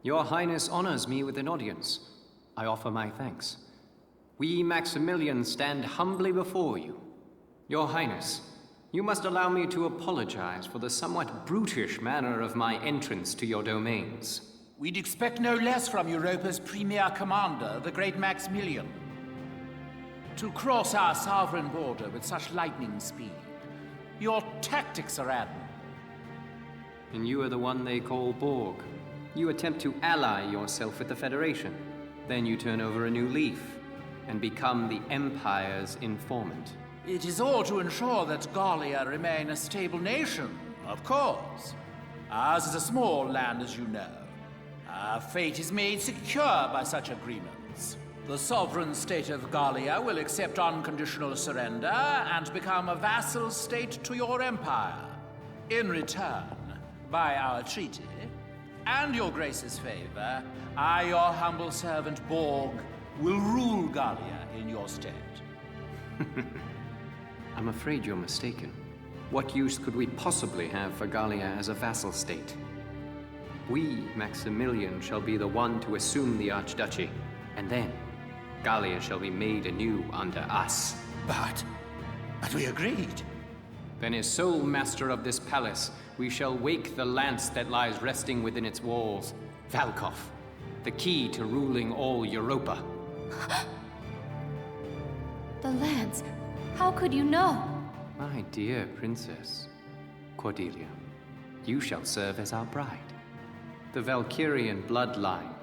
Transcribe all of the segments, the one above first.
Your Highness honors me with an audience. I offer my thanks. We Maximilians stand humbly before you. Your Highness, you must allow me to apologize for the somewhat brutish manner of my entrance to your domains. We'd expect no less from Europa's premier commander, the great Maximilian. To cross our sovereign border with such lightning speed. Your tactics are admirable. And you are the one they call Borg. You attempt to ally yourself with the Federation. Then you turn over a new leaf and become the Empire's informant. It is all to ensure that Gallia remain a stable nation, of course. Ours is a small land, as you know. Our fate is made secure by such agreements. The sovereign state of Gallia will accept unconditional surrender and become a vassal state to your empire. In return, by our treaty, and your grace's favor, I, your humble servant Borg, will rule Gallia in your stead. I'm afraid you're mistaken. What use could we possibly have for Gallia as a vassal state? We, Maximilian, shall be the one to assume the Archduchy, and then Gallia shall be made anew under us. But we agreed. Then as sole master of this palace, we shall wake the lance that lies resting within its walls. Valkof, the key to ruling all Europa. The lance? How could you know? My dear princess, Cordelia, you shall serve as our bride. The Valkyrian bloodline,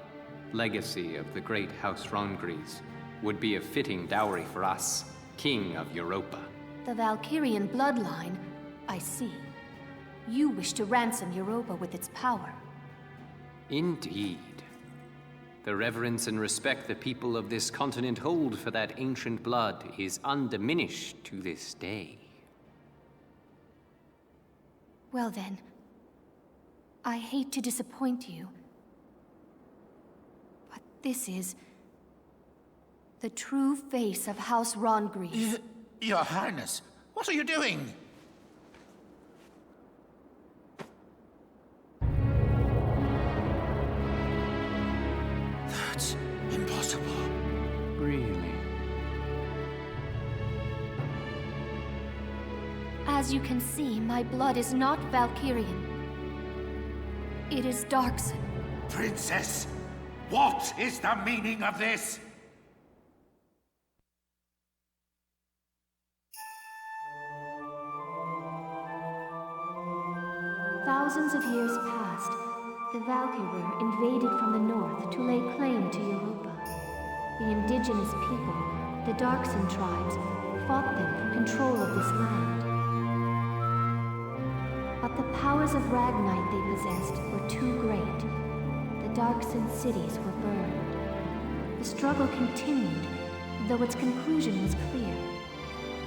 legacy of the great House Rongries, would be a fitting dowry for us, King of Europa. The Valkyrian bloodline? I see. You wish to ransom Europa with its power. Indeed. The reverence and respect the people of this continent hold for that ancient blood is undiminished to this day. Well then, I hate to disappoint you, but this is the true face of House Rongries. Your Highness, what are you doing? That's impossible. Really? As you can see, my blood is not Valkyrian. It is Darkson. Princess, what is the meaning of this? Thousands of years passed. The Valkyria invaded from the north to lay claim to Europa. The indigenous people, the Darkson tribes, fought them for control of this land. But the powers of Ragnite they possessed were too great. The Darkson cities were burned. The struggle continued, though its conclusion was clear.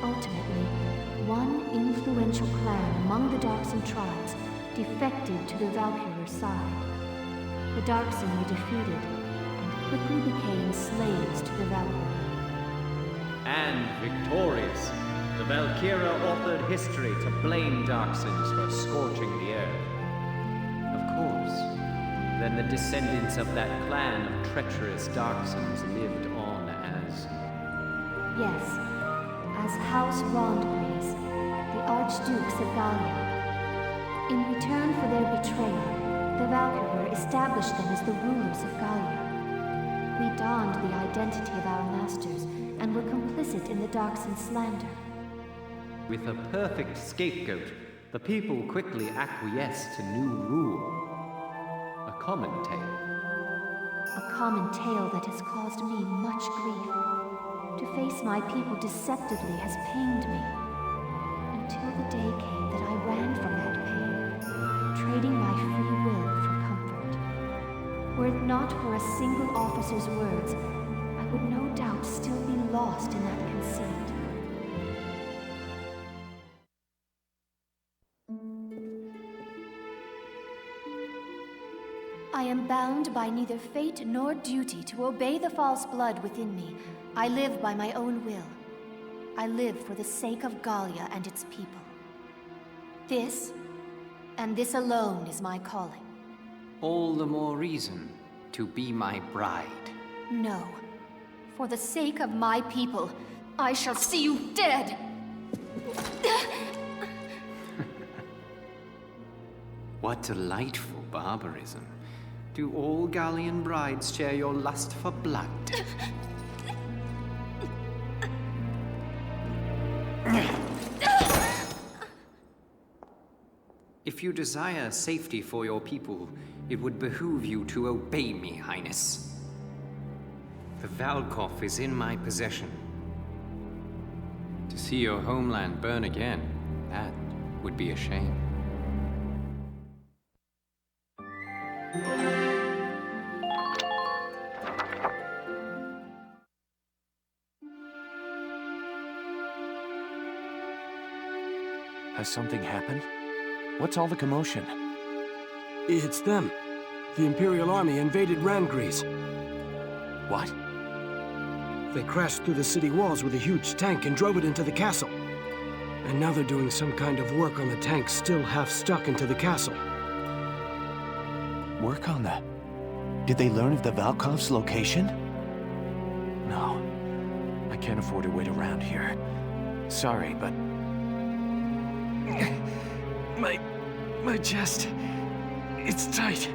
Ultimately, one influential clan among the Darkson tribes defected to the Valkyria side. The Darkson were defeated and quickly became slaves to the Valkyria. And victorious, the Valkyria authored history to blame Darksons for scorching the earth. Of course, then the descendants of that clan of treacherous Darksons lived on as... Yes, as House Rongries, the Archdukes of Gallia. In return for their betrayal, the Valkyria established them as the rulers of Gallia. We donned the identity of our masters and were complicit in the Darkson slander. With a perfect scapegoat, the people quickly acquiesced to new rule. A common tale. A common tale that has caused me much grief. To face my people deceptively has pained me. Until the day came that I ran from that pain, trading my free will for comfort. Were it not for a single officer's words, I would no doubt still be lost in that conceit. I am bound by neither fate nor duty to obey the false blood within me. I live by my own will. I live for the sake of Gallia and its people. This, and this alone, is my calling. All the more reason to be my bride. No. For the sake of my people, I shall see you dead! What delightful barbarism. Do all Gallian brides share your lust for blood? If you desire safety for your people, it would behoove you to obey me, Highness. The Valkof is in my possession. To see your homeland burn again, that would be a shame. Has something happened? What's all the commotion? It's them. The Imperial Army invaded Randgries. What? They crashed through the city walls with a huge tank and drove it into the castle. And now they're doing some kind of work on the tank still half stuck into the castle. Work on the... Did they learn of the Valkof's location? No. I can't afford to wait around here. Sorry, but... My chest... It's tight.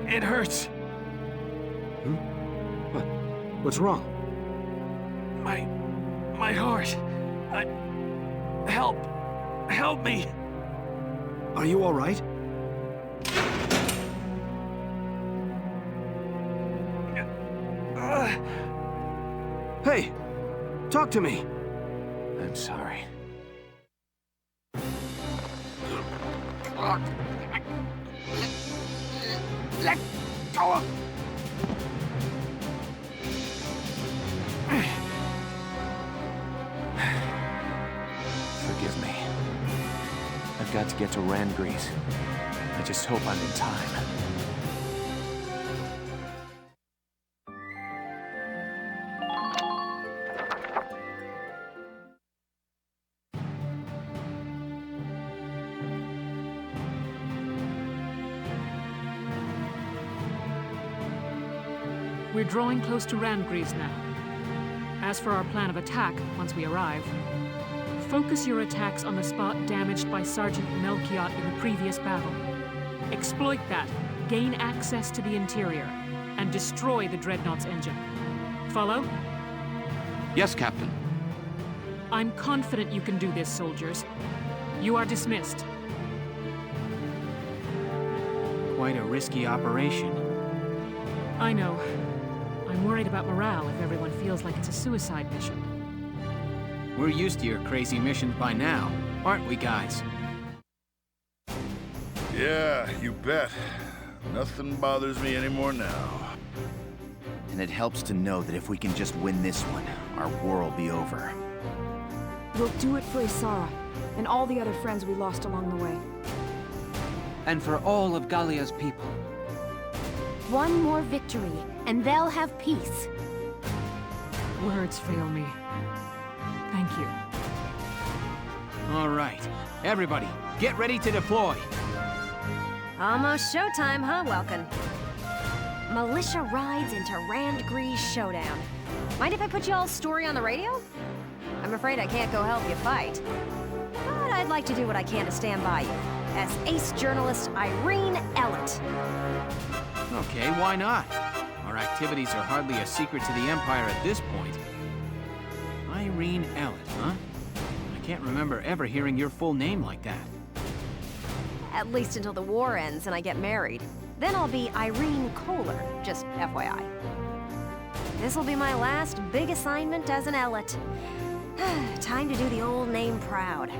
It hurts. What? What's wrong? My heart. Help me. Are you all right? Hey, talk to me. I'm sorry. Let go of... Forgive me. I've got to get to Randgries. I just hope I'm in time. We're drawing close to Randgries now. As for our plan of attack, once we arrive, focus your attacks on the spot damaged by Sergeant Melchiot in the previous battle. Exploit that, gain access to the interior, and destroy the Dreadnought's engine. Follow? Yes, Captain. I'm confident you can do this, soldiers. You are dismissed. Quite a risky operation. I know. I'm worried about morale if everyone feels like it's a suicide mission. We're used to your crazy missions by now, aren't we, guys? Yeah, you bet. Nothing bothers me anymore now. And it helps to know that if we can just win this one, our war will be over. We'll do it for Isara, and all the other friends we lost along the way. And for all of Gallia's people. One more victory, and they'll have peace. Words fail me. Thank you. All right. Everybody, get ready to deploy. Almost showtime, huh, Welkin? Militia rides into Randgries showdown. Mind if I put y'all's story on the radio? I'm afraid I can't go help you fight. But I'd like to do what I can to stand by you. As ace journalist Irene Ellett. Okay, why not? Our activities are hardly a secret to the Empire at this point. Irene Ellett, huh? I can't remember ever hearing your full name like that. At least until the war ends and I get married. Then I'll be Irene Kohler, just FYI. This'll be my last big assignment as an Ellett. Time to do the old name proud.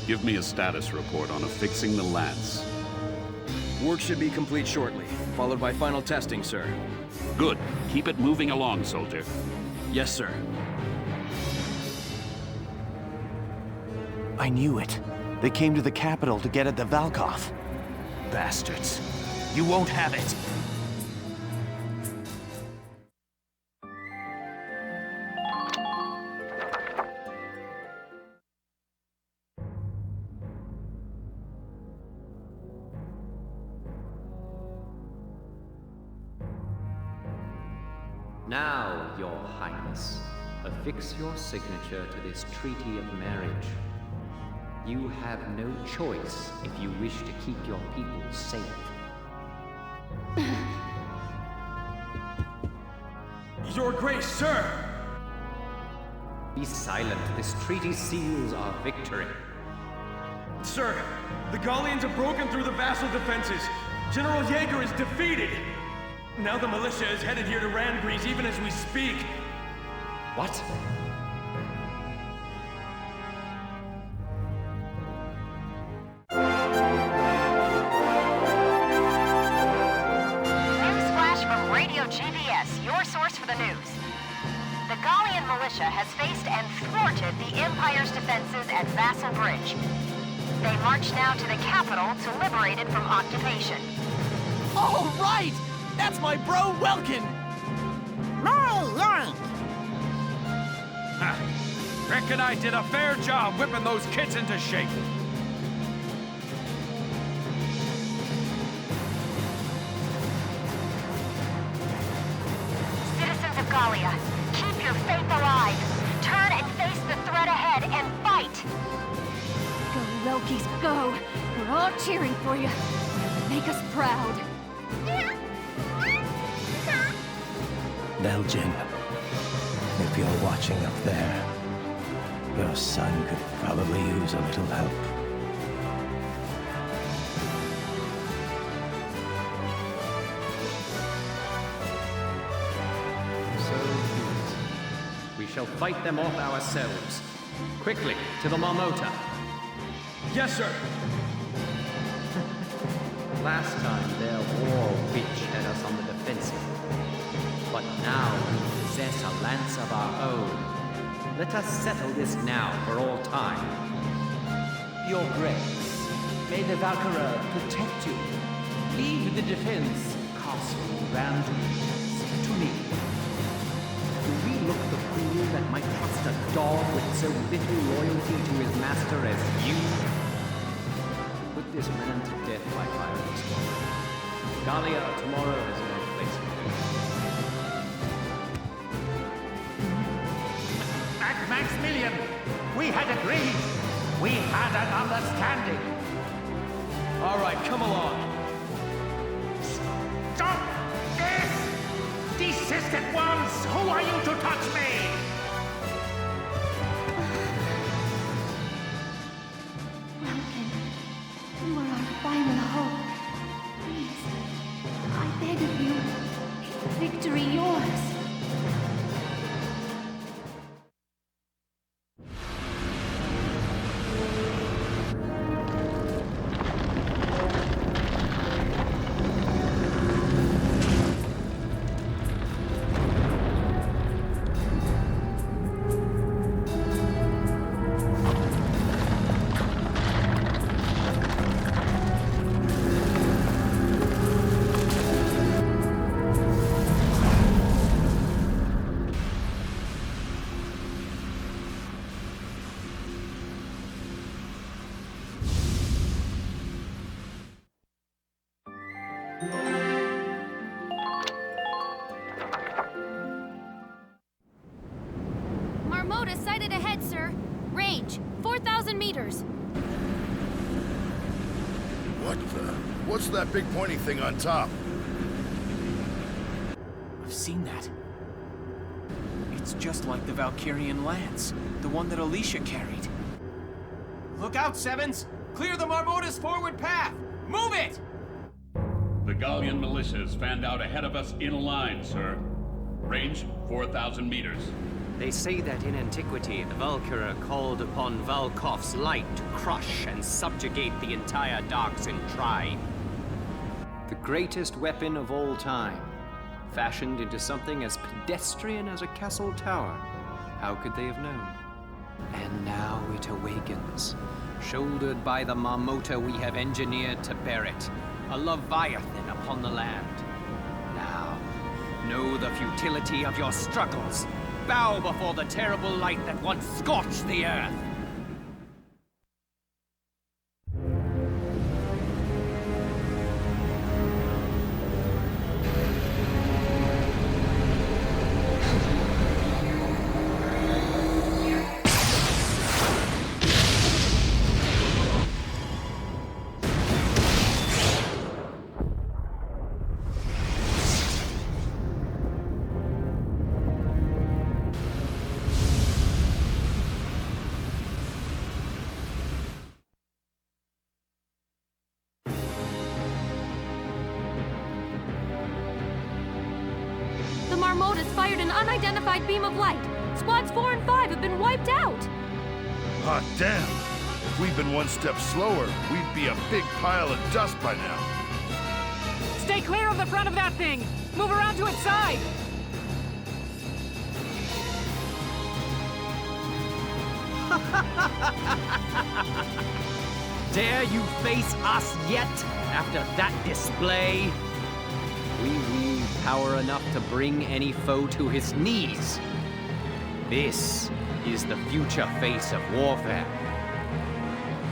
Give me a status report on affixing the lance. Work should be complete shortly, followed by final testing, sir. Good. Keep it moving along, soldier. Yes, sir. I knew it. They came to the capital to get at the Valkof. bastards. You won't have it. Now, Your Highness, affix your signature to this treaty of marriage. You have no choice if you wish to keep your people safe. Your Grace, sir! Be silent. This treaty seals our victory. Sir, the Gallians have broken through the vassal defenses. General Jaeger is defeated. Now the militia is headed here to Randgrease even as we speak. What? Newsflash from Radio GBS, your source for the news. The Gallian Militia has faced and thwarted the Empire's defenses at Vassal Bridge. They march now to the capital to liberate it from occupation. All right! That's my bro, Welkin! Reckon I did a fair job whipping those kids into shape. Citizens of Gallia, keep your faith alive. Turn and face the threat ahead and fight! Go, Loki's, go! We're all cheering for you. Make us proud. Belgian, if you're watching up there, your son could probably use a little help. So be it. We shall fight them off ourselves. Quickly, to the Marmota. Yes, sir. Last time, their war witch had us on the defensive. But now we possess a lance of our own. Let us settle this now for all time. Your Grace, may the Valkyria protect you. Leave the defense, Castle Randgrease, to me. Do we look the fool that might trust a dog with so little loyalty to his master as you? Put this man to death by fire this morning. Gallia tomorrow has no place for him. Maximilian, we had agreed. We had an understanding. All right, come along. Stop this! Desist at once! Who are you to touch me? Welkin, you are our final hope. Please, I beg of you, victory yours. Marmota sighted ahead, sir. Range, 4,000 meters. What's that big pointy thing on top? I've seen that. It's just like the Valkyrian lance, the one that Alicia carried. Look out, Sevens! Clear the Marmota's forward path! Move it! The Gallian Militia has fanned out ahead of us in a line, sir. Range 4,000 meters. They say that in antiquity, the Valkyria called upon Valkof's light to crush and subjugate the entire Darksin tribe. The greatest weapon of all time, fashioned into something as pedestrian as a castle tower. How could they have known? And now it awakens, shouldered by the Marmota we have engineered to bear it. a leviathan upon the land. Now, know the futility of your struggles. Bow before the terrible light that once scorched the earth. Marmota's fired an unidentified beam of light. Squads 4 and 5 have been wiped out. Hot damn. If we'd been one step slower, we'd be a big pile of dust by now. Stay clear of the front of that thing! Move around to its side! Dare you face us yet, after that display? We wield power enough to bring any foe to his knees. This is the future face of warfare.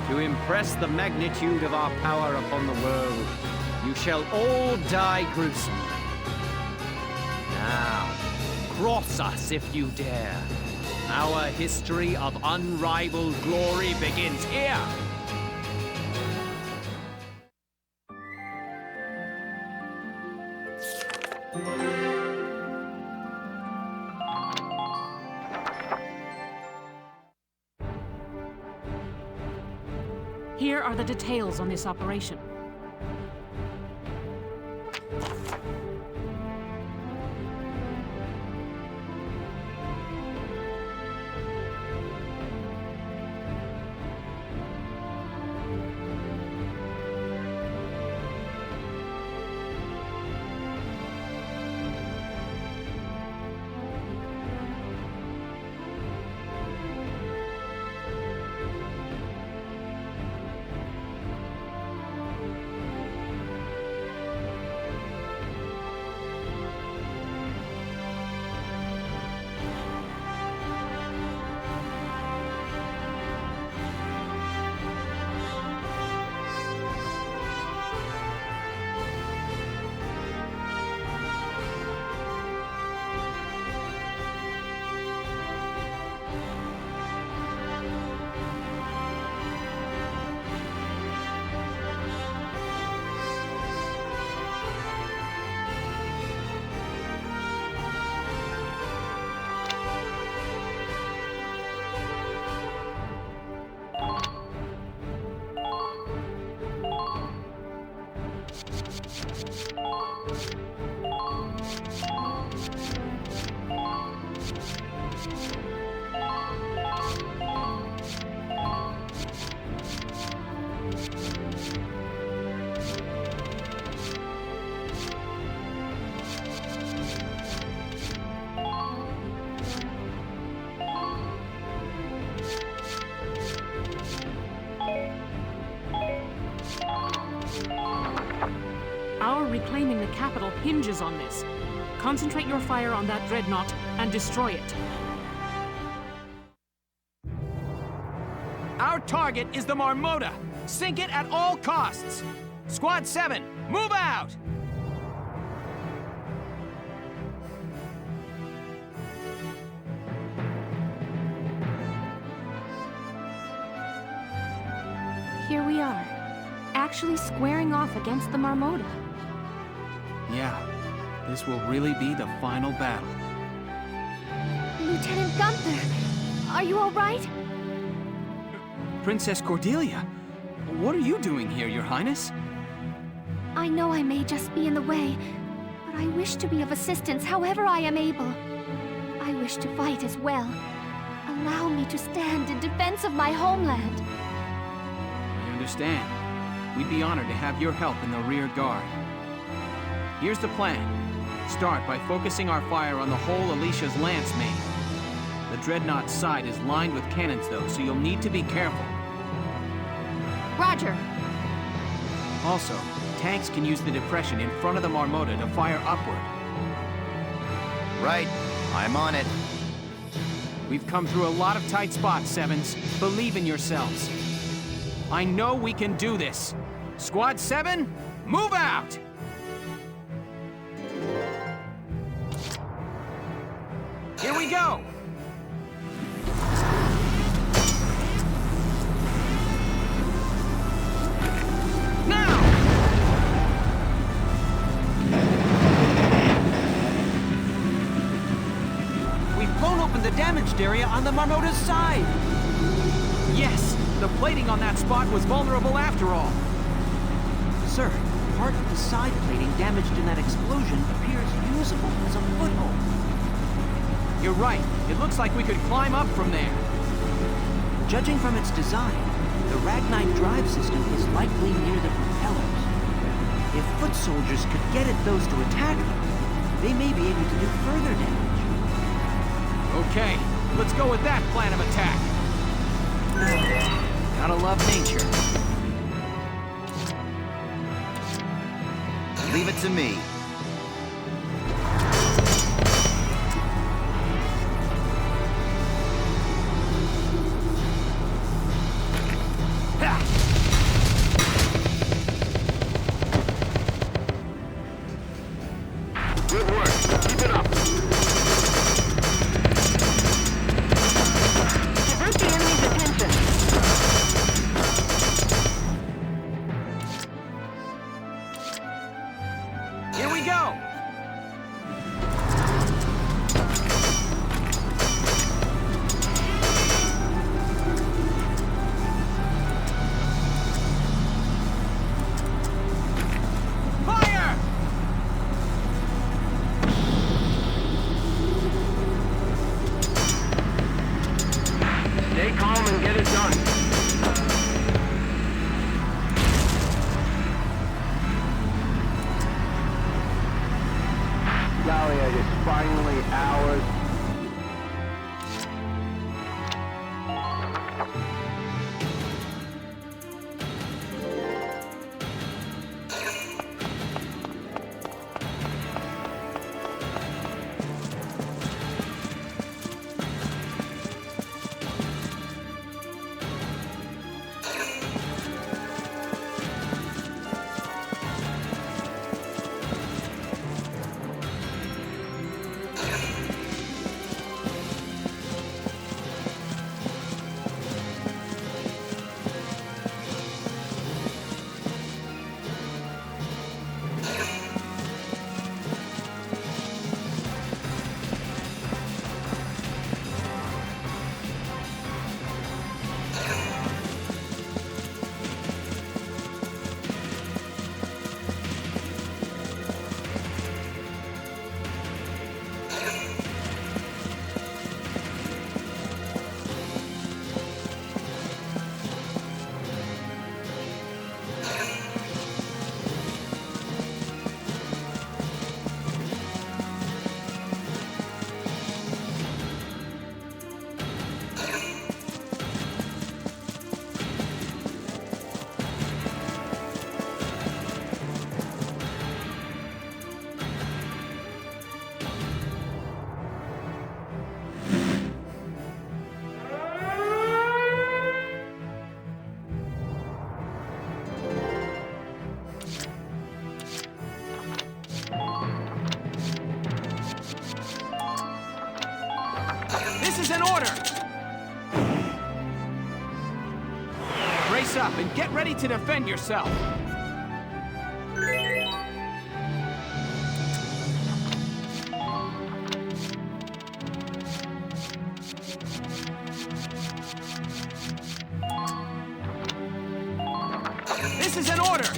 To impress the magnitude of our power upon the world, you shall all die gruesomely. Now, cross us if you dare. Our history of unrivaled glory begins here. Here are the details on this operation. Reclaiming the capital hinges on this. Concentrate your fire on that dreadnought and destroy it. Our target is the Marmota. Sink it at all costs. Squad 7, move out! Here we are, actually squaring off against the Marmota. Yeah, this will really be the final battle. Lieutenant Gunther, are you all right? Princess Cordelia, what are you doing here, Your Highness? I know I may just be in the way, but I wish to be of assistance however I am able. I wish to fight as well. Allow me to stand in defense of my homeland. I understand. We'd be honored to have your help in the rear guard. Here's the plan. Start by focusing our fire on the whole Alicia's lance main. The Dreadnought's side is lined with cannons though, so you'll need to be careful. Roger. Also, tanks can use the depression in front of the Marmota to fire upward. Right. I'm on it. We've come through a lot of tight spots, Sevens. Believe in yourselves. I know we can do this. Squad 7, move out! Here we go! The damaged area on the Marmota's side. Yes, the plating on that spot was vulnerable after all. Sir, part of the side plating damaged in that explosion appears usable as a foothold. You're right. It looks like we could climb up from there. Judging from its design, the Ragnite drive system is likely near the propellers. If foot soldiers could get at those to attack them, they may be able to do further damage. Okay, let's go with that plan of attack. Gotta love nature. Leave it to me. Good work. Keep it up. Gallian is finally ours. This is an order! Brace up and get ready to defend yourself. This is an order!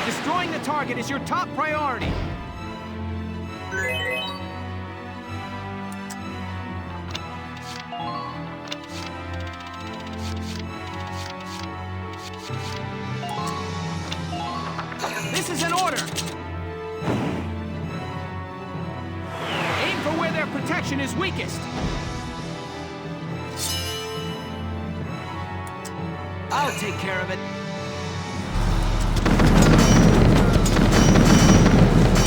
Destroying the target is your top priority. This is an order! Aim for where their protection is weakest. I'll I'll take care of it.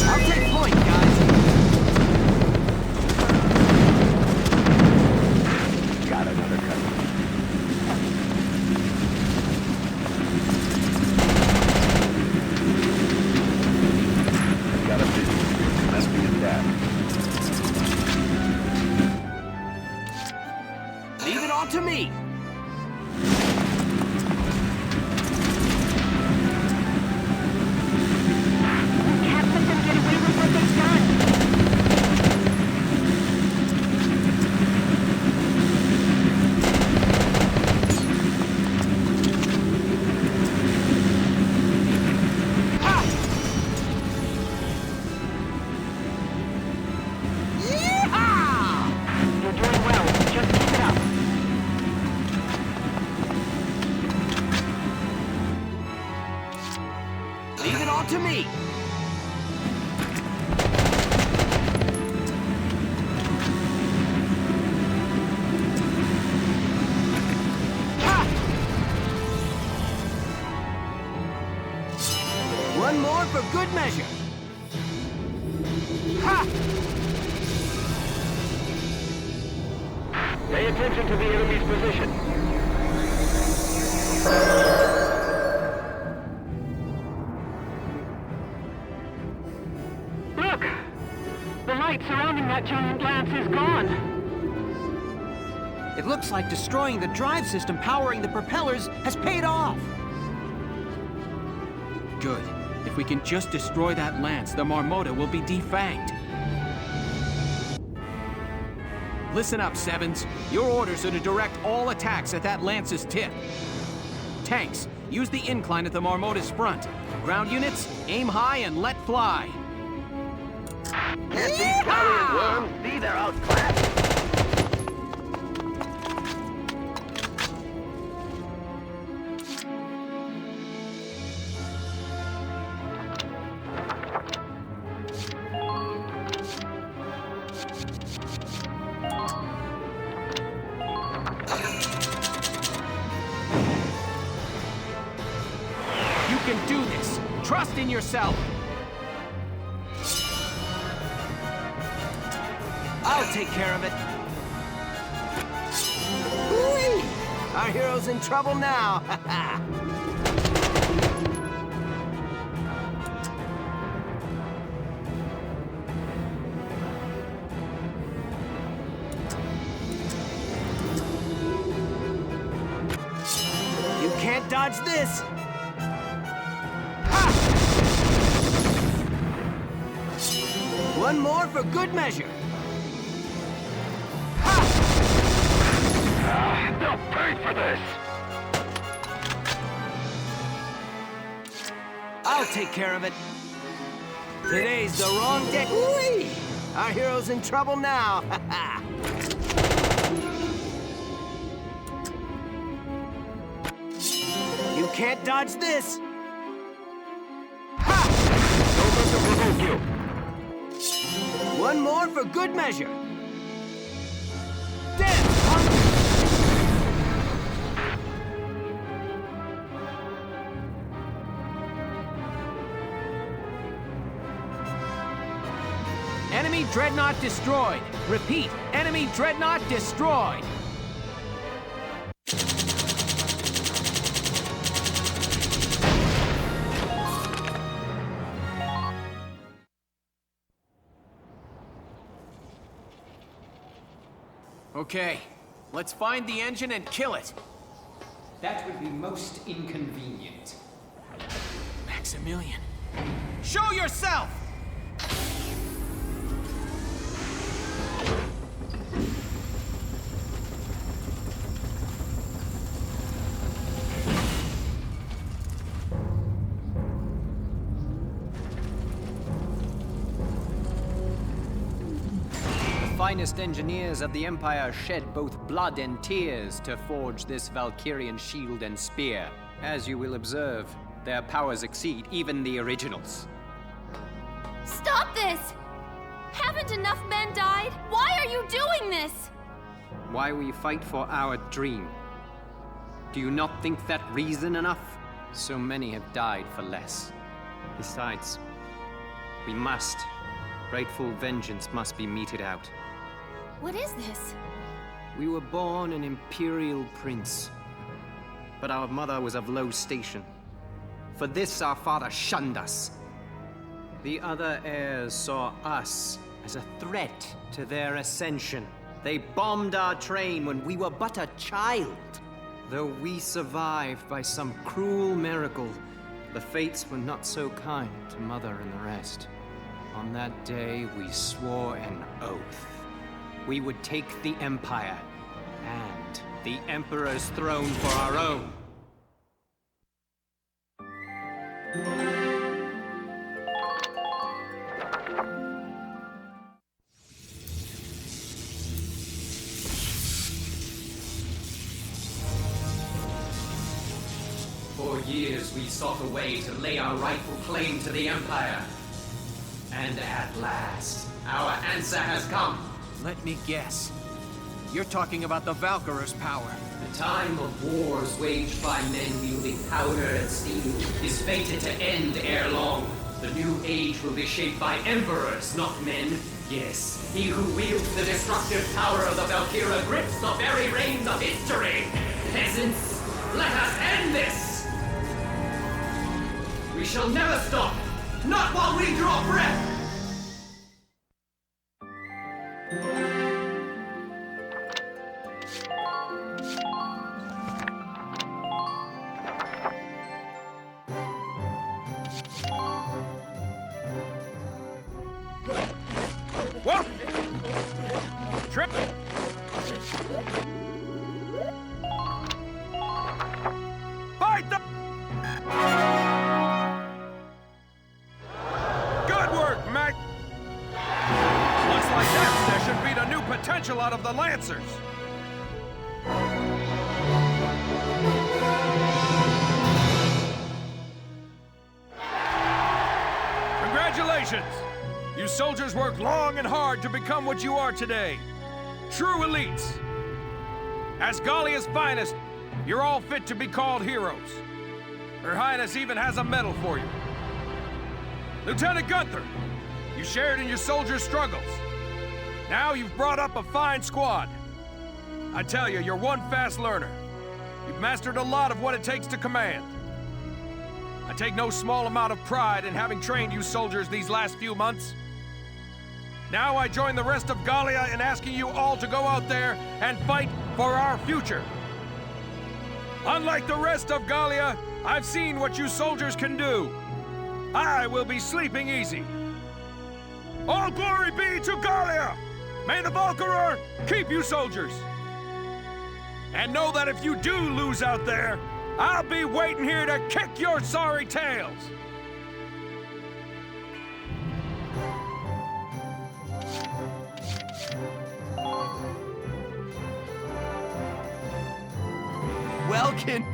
I'll take point, guys. Got another cut. Got a vision. Must be in that. Leave it all to me. To me! Ha! One more for good measure. Ha! Pay attention to the enemy's position. Surrounding that giant lance is gone. It looks like destroying the drive system powering the propellers has paid off. Good. If we can just destroy that lance, the Marmota will be defanged. Listen up, Sevens. Your orders are to direct all attacks at that lance's tip. Tanks, use the incline at the Marmota's front. Ground units, aim high and let fly. Can't these Gallian worms see they're outclassed? You can do this. Trust in yourself. I'll take care of it. Whee! Our hero's in trouble now. You can't dodge this. Ha! One more for good measure. They'll pay for this! I'll take care of it. Today's the wrong day. Whee! Our hero's in trouble now. You can't dodge this. Ha! Don't let them provoke you. One more for good measure. Damn, punk! Enemy dreadnought destroyed. Repeat, enemy dreadnought destroyed. Okay, let's find the engine and kill it. That would be most inconvenient. Maximilian, show yourself! The finest engineers of the Empire shed both blood and tears to forge this Valkyrian shield and spear. As you will observe, their powers exceed even the originals. Stop this! Haven't enough men died? Why are you doing this? Why we fight for our dream. Do you not think that reason enough? So many have died for less. Besides, we must. Rightful vengeance must be meted out. What is this? We were born an imperial prince, but our mother was of low station. For this our father shunned us. The other heirs saw us as a threat to their ascension. They bombed our train when we were but a child. Though we survived by some cruel miracle, the fates were not so kind to Mother and the rest. On that day, we swore an oath. We would take the Empire and the Emperor's throne for our own. For years we sought a way to lay our rightful claim to the Empire. And at last, our answer has come. Let me guess. You're talking about the Valkyrier's power. The time of wars waged by men wielding powder and steel is fated to end ere long. The new age will be shaped by emperors, not men. Yes, he who wields the destructive power of the Valkyria grips the very reins of history. Peasants, let us end this! We shall never stop, not while we draw breath! Whoa! Trip! Fight the... Good work, Mac! Looks like that session beat a new potential out of the Lancers. Congratulations! You soldiers worked long and hard to become what you are today. True elites. As Gallia's finest, you're all fit to be called heroes. Her Highness even has a medal for you. Lieutenant Gunther, you shared in your soldiers' struggles. Now you've brought up a fine squad. I tell you, you're one fast learner. You've mastered a lot of what it takes to command. I take no small amount of pride in having trained you soldiers these last few months. Now I join the rest of Gallia in asking you all to go out there and fight for our future. Unlike the rest of Gallia, I've seen what you soldiers can do. I will be sleeping easy. All glory be to Gallia! May the Valkyria keep you soldiers! And know that if you do lose out there, I'll be waiting here to kick your sorry tails! Welkin!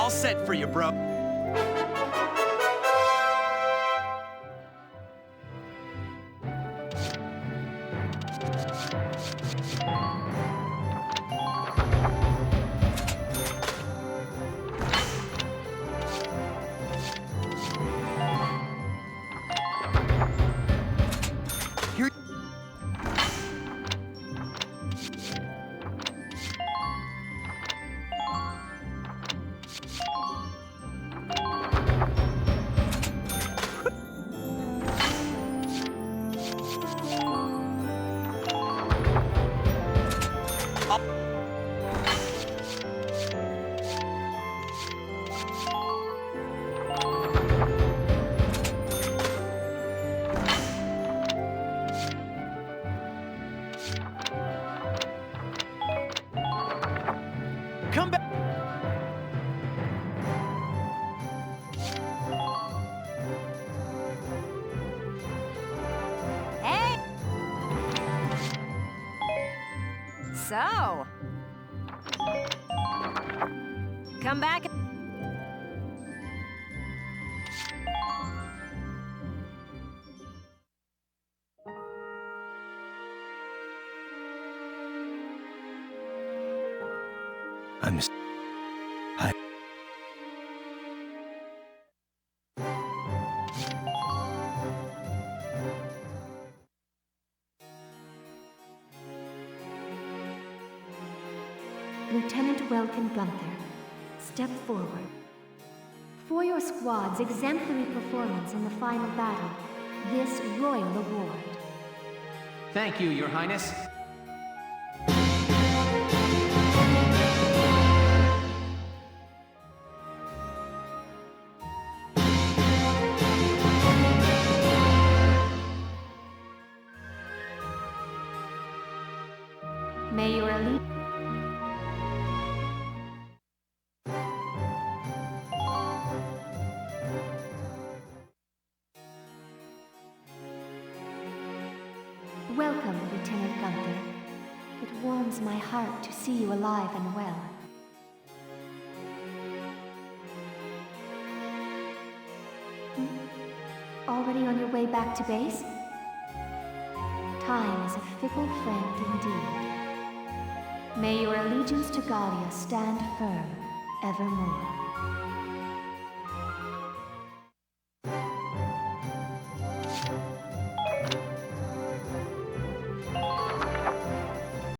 All set for you, bro. Come back! Hey! So... Come back... Lieutenant Welkin Gunther, step forward. For your squad's exemplary performance in the final battle, this royal award. Thank you, Your Highness. May your elite... Welcome, Lieutenant Gunther. It warms my heart to see you alive and well. Already on your way back to base? Time is a fickle friend indeed. May your allegiance to Gallia stand firm evermore.